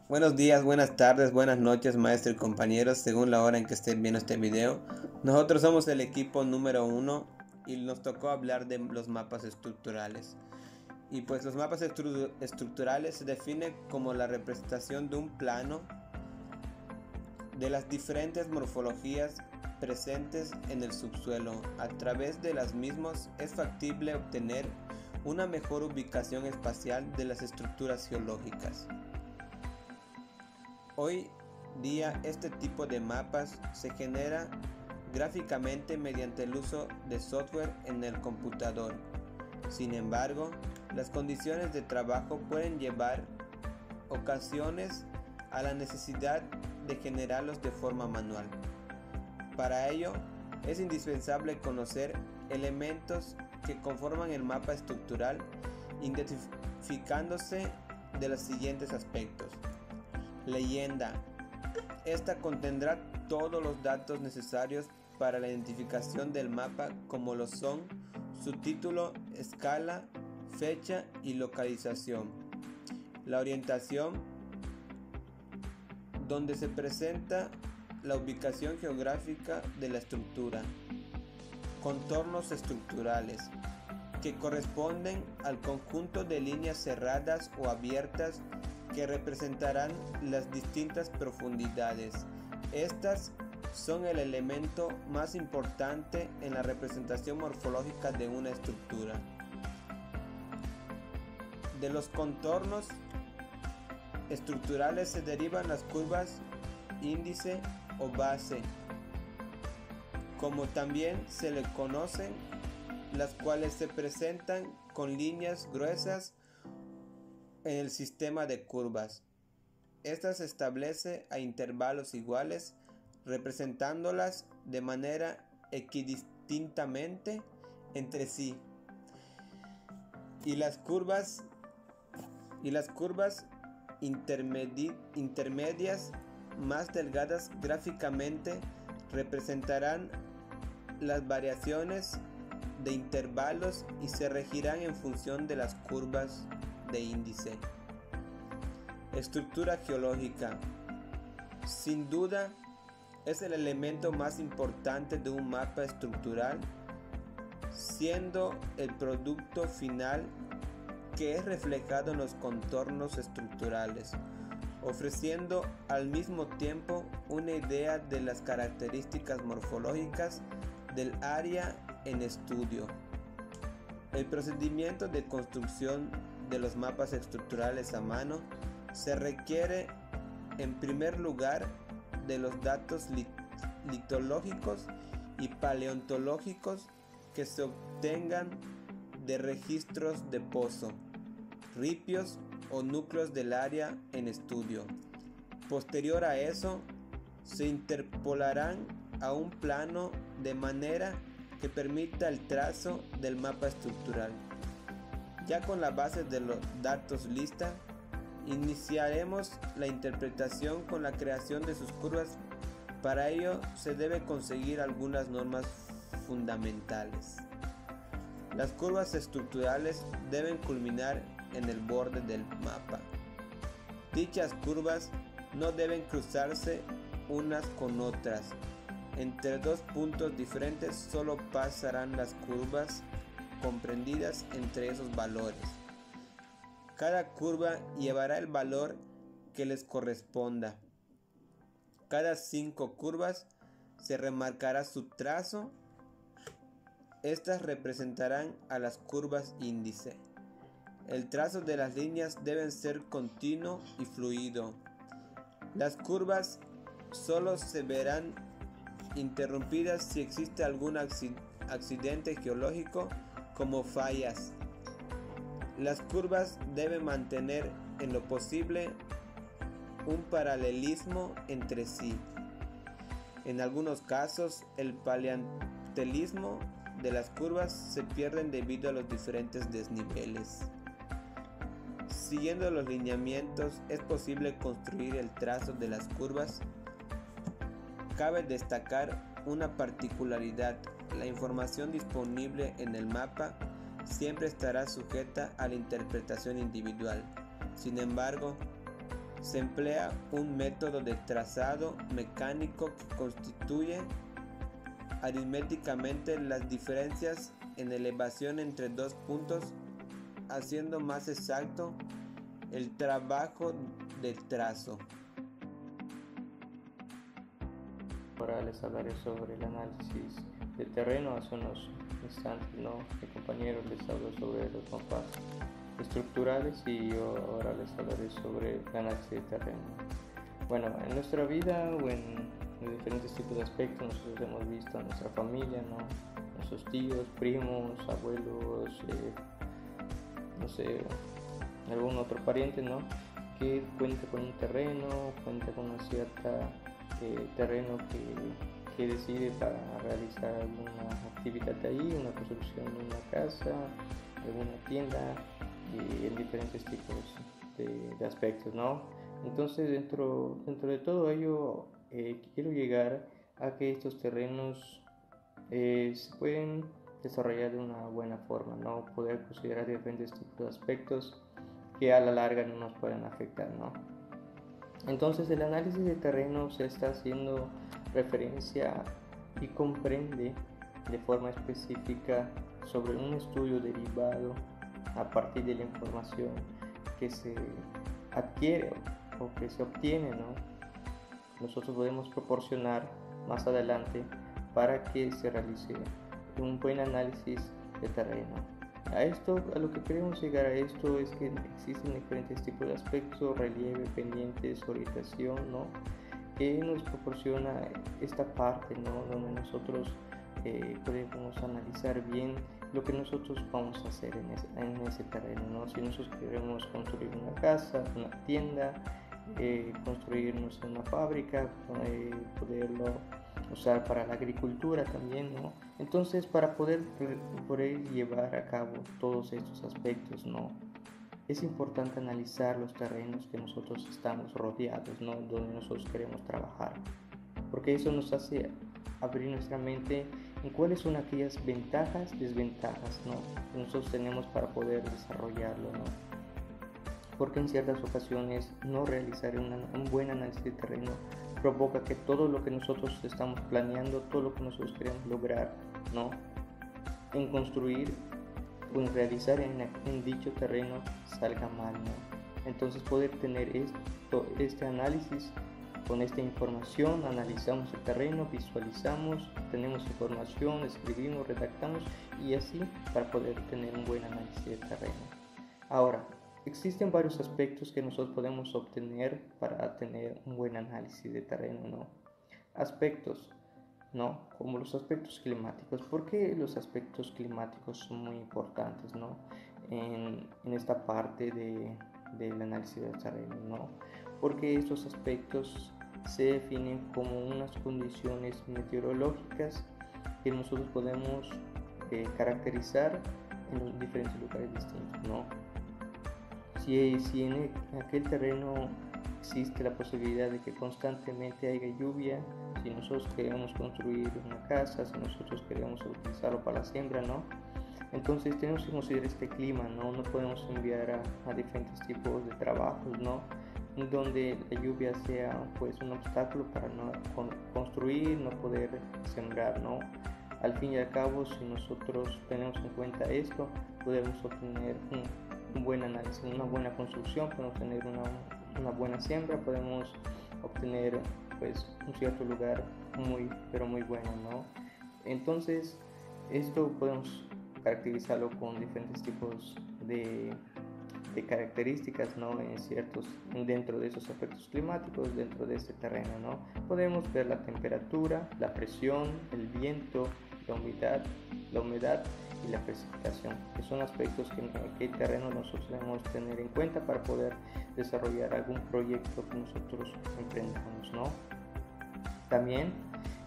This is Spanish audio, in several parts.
Buenos días, buenas tardes, buenas noches, maestro y compañeros, según la hora en que estén viendo este video. Nosotros somos el equipo número 1 y nos tocó hablar de los mapas estructurales. Y pues los mapas estructurales se definen como la representación de un plano de las diferentes morfologías presentes en el subsuelo. A través de las mismas es factible obtener una mejor ubicación espacial de las estructuras geológicas. Hoy día este tipo de mapas se genera gráficamente mediante el uso de software en el computador. Sin embargo, las condiciones de trabajo pueden llevar ocasiones a la necesidad de generarlos de forma manual. Para ello, es indispensable conocer elementos que conforman el mapa estructural, identificándose de los siguientes aspectos. Leyenda. Esta contendrá todos los datos necesarios para la identificación del mapa, como lo son su título, escala, fecha y localización. La orientación, donde se presenta la ubicación geográfica de la estructura. Contornos estructurales, que corresponden al conjunto de líneas cerradas o abiertas que representarán las distintas profundidades. Estas son el elemento más importante en la representación morfológica de una estructura. De los contornos estructurales se derivan las curvas índice o base, como también se le conocen, las cuales se presentan con líneas gruesas en el sistema de curvas. Esta se establece a intervalos iguales, representándolas de manera equidistintamente entre sí. Y las curvas intermedias más delgadas gráficamente representarán las variaciones de intervalos y se regirán en función de las curvas de índice. Estructura geológica. Sin duda, es el elemento más importante de un mapa estructural, siendo el producto final que es reflejado en los contornos estructurales, ofreciendo al mismo tiempo una idea de las características morfológicas del área en estudio. El procedimiento de construcción de los mapas estructurales a mano se requiere en primer lugar de los datos litológicos y paleontológicos que se obtengan de registros de pozo, ripios o núcleos del área en estudio. Posterior a eso, se interpolarán a un plano de manera que permita el trazo del mapa estructural. Ya con la base de los datos lista, iniciaremos la interpretación con la creación de sus curvas. Para ello se debe conseguir algunas normas fundamentales. Las curvas estructurales deben culminar en el borde del mapa. Dichas curvas no deben cruzarse unas con otras. Entre dos puntos diferentes solo pasarán las curvas comprendidas entre esos valores. Cada curva llevará el valor que les corresponda. Cada 5 curvas se remarcará su trazo. Estas representarán a las curvas índice. El trazo de las líneas debe ser continuo y fluido. Las curvas solo se verán interrumpidas si existe algún accidente geológico, como fallas. Las curvas deben mantener en lo posible un paralelismo entre sí. En algunos casos, el paralelismo de las curvas se pierden debido a los diferentes desniveles. Siguiendo los lineamientos, es posible construir el trazo de las curvas. Cabe destacar una particularidad: la información disponible en el mapa siempre estará sujeta a la interpretación individual. Sin embargo, Se emplea un método de trazado mecánico que constituye aritméticamente las diferencias en elevación entre dos puntos, haciendo más exacto el trabajo de trazo. Ahora les hablaré sobre el análisis de terreno. Hace unos instantes, mi compañero les habló sobre los mapas estructurales y yo ahora les hablaré sobre el análisis de terreno. Bueno, en nuestra vida o en diferentes tipos de aspectos nosotros hemos visto a nuestra familia, nuestros tíos, primos, abuelos, algún otro pariente, que cuenta con un terreno, cuenta con una cierta terreno que decide para realizar alguna actividad ahí, una construcción de una casa, alguna tienda y en diferentes tipos de aspectos, Entonces dentro de todo ello quiero llegar a que estos terrenos se pueden desarrollar de una buena forma, poder considerar diferentes tipos de aspectos que a la larga no nos pueden afectar, Entonces el análisis de terreno se está haciendo referencia y comprende de forma específica sobre un estudio derivado a partir de la información que se adquiere o que se obtiene, Nosotros podemos proporcionar más adelante para que se realice un buen análisis de terreno. A lo que queremos llegar a esto es que existen diferentes tipos de aspectos, relieve, pendientes, orientación, que nos proporciona esta parte, donde nosotros podemos analizar bien lo que nosotros vamos a hacer en ese terreno, Si nosotros queremos construir una casa, una tienda, construirnos una fábrica, poderlo usar para la agricultura también, Entonces, para poder llevar a cabo todos estos aspectos, es importante analizar los terrenos que nosotros estamos rodeados, donde nosotros queremos trabajar, porque eso nos hace abrir nuestra mente en cuáles son aquellas ventajas, desventajas, que nosotros tenemos para poder desarrollarlo, Porque en ciertas ocasiones no realizar un buen análisis de terreno provoca que todo lo que nosotros estamos planeando, todo lo que nosotros queremos lograr, en construir o en realizar en dicho terreno salga mal, Entonces poder tener este análisis con esta información, analizamos el terreno, visualizamos, tenemos información, escribimos, redactamos y así para poder tener un buen análisis de terreno. Ahora, existen varios aspectos que nosotros podemos obtener para tener un buen análisis de terreno, Aspectos, como los aspectos climáticos. ¿Por qué los aspectos climáticos son muy importantes, en esta parte del análisis del terreno, Porque estos aspectos se definen como unas condiciones meteorológicas que nosotros podemos caracterizar en los diferentes lugares distintos, Si en aquel terreno existe la posibilidad de que constantemente haya lluvia, si nosotros queremos construir una casa, si nosotros queremos utilizarlo para la siembra, Entonces tenemos que considerar este clima, no podemos enviar a diferentes tipos de trabajos, donde la lluvia sea pues un obstáculo para no construir, no poder sembrar, Al fin y al cabo, si nosotros tenemos en cuenta esto, podemos obtener un buen análisis, una buena construcción, podemos tener una buena siembra, podemos obtener pues un cierto lugar pero muy bueno, Entonces esto podemos caracterizarlo con diferentes tipos de características, dentro de esos efectos climáticos, dentro de este terreno, Podemos ver la temperatura, la presión, el viento, la humedad y la precipitación, que son aspectos que el terreno nosotros debemos tener en cuenta para poder desarrollar algún proyecto que nosotros emprendamos, También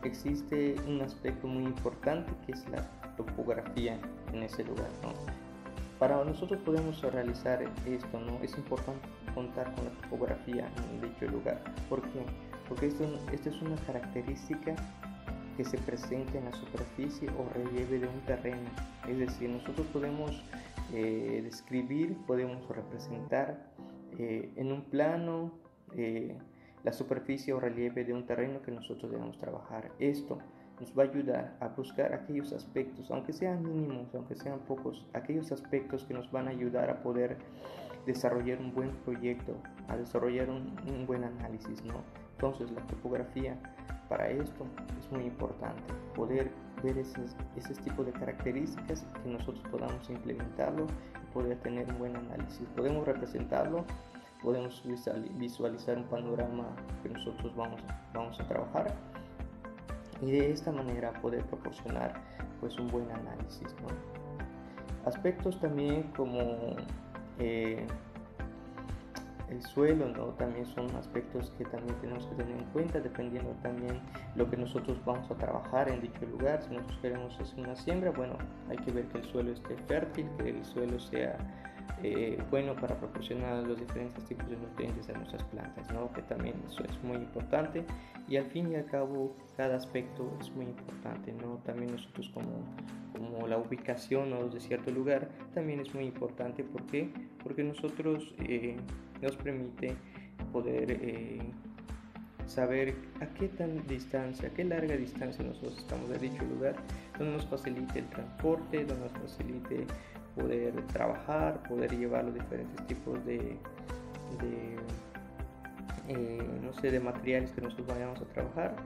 existe un aspecto muy importante que es la topografía en ese lugar, Para nosotros podemos realizar esto, es importante contar con la topografía en dicho lugar. ¿Por qué? Porque esta es una característica que se presenta en la superficie o relieve de un terreno. Es decir, nosotros podemos describir, podemos representar en un plano la superficie o relieve de un terreno que nosotros debemos trabajar. Esto nos va a ayudar a buscar aquellos aspectos, aunque sean mínimos, aunque sean pocos, aquellos aspectos que nos van a ayudar a poder desarrollar un buen proyecto, a desarrollar un buen análisis, ¿no? Entonces la topografía para esto es muy importante, poder ver ese tipo de características, que nosotros podamos implementarlo y poder tener un buen análisis. Podemos representarlo, podemos visualizar un panorama que nosotros vamos a trabajar, y de esta manera poder proporcionar pues un buen análisis, ¿no? Aspectos también como el suelo, ¿no? También son aspectos que también tenemos que tener en cuenta, dependiendo también lo que nosotros vamos a trabajar en dicho lugar. Si nosotros queremos hacer una siembra, bueno, hay que ver que el suelo esté fértil, que el suelo sea bueno para proporcionar los diferentes tipos de nutrientes a nuestras plantas, ¿no? Que también eso es muy importante, y al fin y al cabo cada aspecto es muy importante, ¿no? También nosotros como la ubicación, ¿no?, de cierto lugar también es muy importante. ¿Por qué? Porque nosotros nos permite poder saber a qué larga distancia nosotros estamos de dicho lugar, donde nos facilite el transporte, donde nos facilite poder trabajar, poder llevar los diferentes tipos de materiales que nosotros vayamos a trabajar.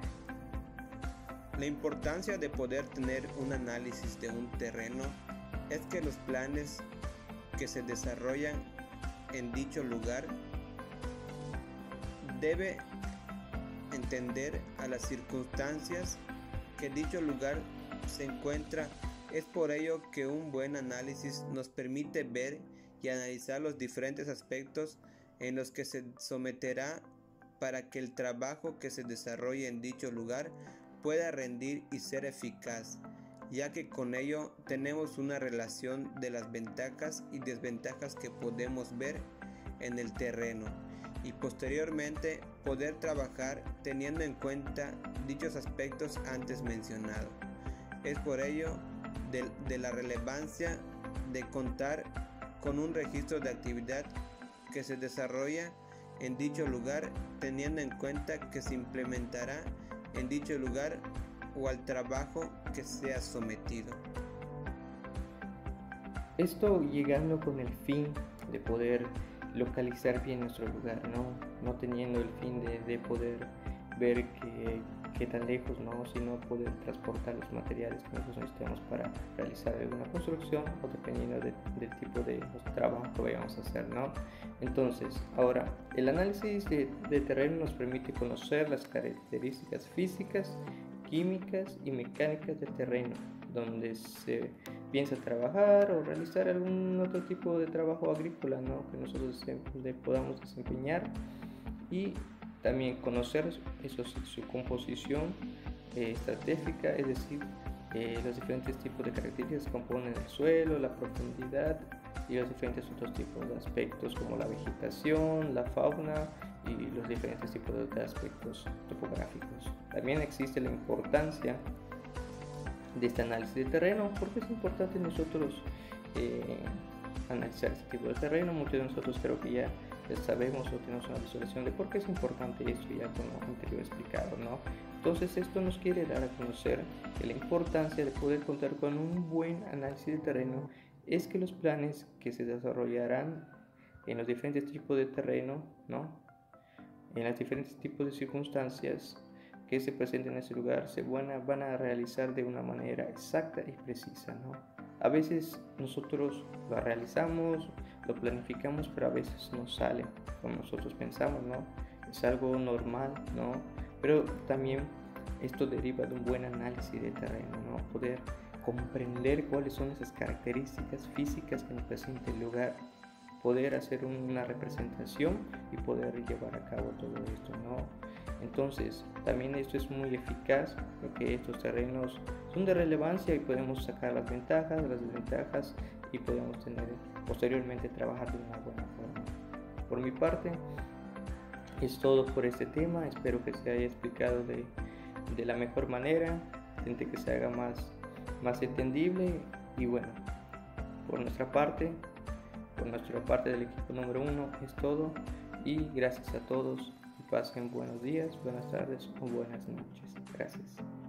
La importancia de poder tener un análisis de un terreno es que los planes que se desarrollan en dicho lugar debe entender a las circunstancias que dicho lugar se encuentra. Es por ello que un buen análisis nos permite ver y analizar los diferentes aspectos en los que se someterá para que el trabajo que se desarrolle en dicho lugar pueda rendir y ser eficaz, ya que con ello tenemos una relación de las ventajas y desventajas que podemos ver en el terreno, y posteriormente poder trabajar teniendo en cuenta dichos aspectos antes mencionados. Es por ello de la relevancia de contar con un registro de actividad que se desarrolla en dicho lugar, teniendo en cuenta que se implementará en dicho lugar o al trabajo que sea sometido. Esto llegando con el fin de poder localizar bien nuestro lugar, no teniendo el fin de poder ver qué tan lejos, sino poder transportar los materiales que nosotros necesitamos para realizar alguna construcción, o dependiendo del tipo de trabajo que vayamos a hacer, Entonces, ahora, el análisis de terreno nos permite conocer las características físicas, químicas y mecánicas del terreno donde se piensa trabajar o realizar algún otro tipo de trabajo agrícola, que nosotros podamos desempeñar, y también conocer su composición estratégica, es decir, los diferentes tipos de características que componen el suelo, la profundidad y los diferentes otros tipos de aspectos como la vegetación, la fauna y los diferentes tipos de aspectos topográficos. También existe la importancia de este análisis de terreno, porque es importante nosotros analizar este tipo de terreno. Muchos de nosotros creo que ya sabemos o tenemos una visualización de por qué es importante esto, ya con lo anterior explicado, Entonces esto nos quiere dar a conocer que la importancia de poder contar con un buen análisis de terreno es que los planes que se desarrollarán en los diferentes tipos de terreno, en los diferentes tipos de circunstancias que se presenten en ese lugar, se van a realizar de una manera exacta y precisa, A veces nosotros lo realizamos, lo planificamos, pero a veces no sale como nosotros pensamos, Es algo normal, Pero también esto deriva de un buen análisis de terreno, Poder comprender cuáles son esas características físicas que nos presenta el lugar, poder hacer una representación y poder llevar a cabo todo esto, Entonces, también esto es muy eficaz, porque estos terrenos son de relevancia y podemos sacar las ventajas, las desventajas, y podemos posteriormente trabajar de una buena forma. Por mi parte, es todo por este tema. Espero que se haya explicado de la mejor manera, que se haga más entendible, y bueno, por nuestra parte del equipo número 1 es todo, y gracias a todos. pasen buenos días, buenas tardes o buenas noches. Gracias.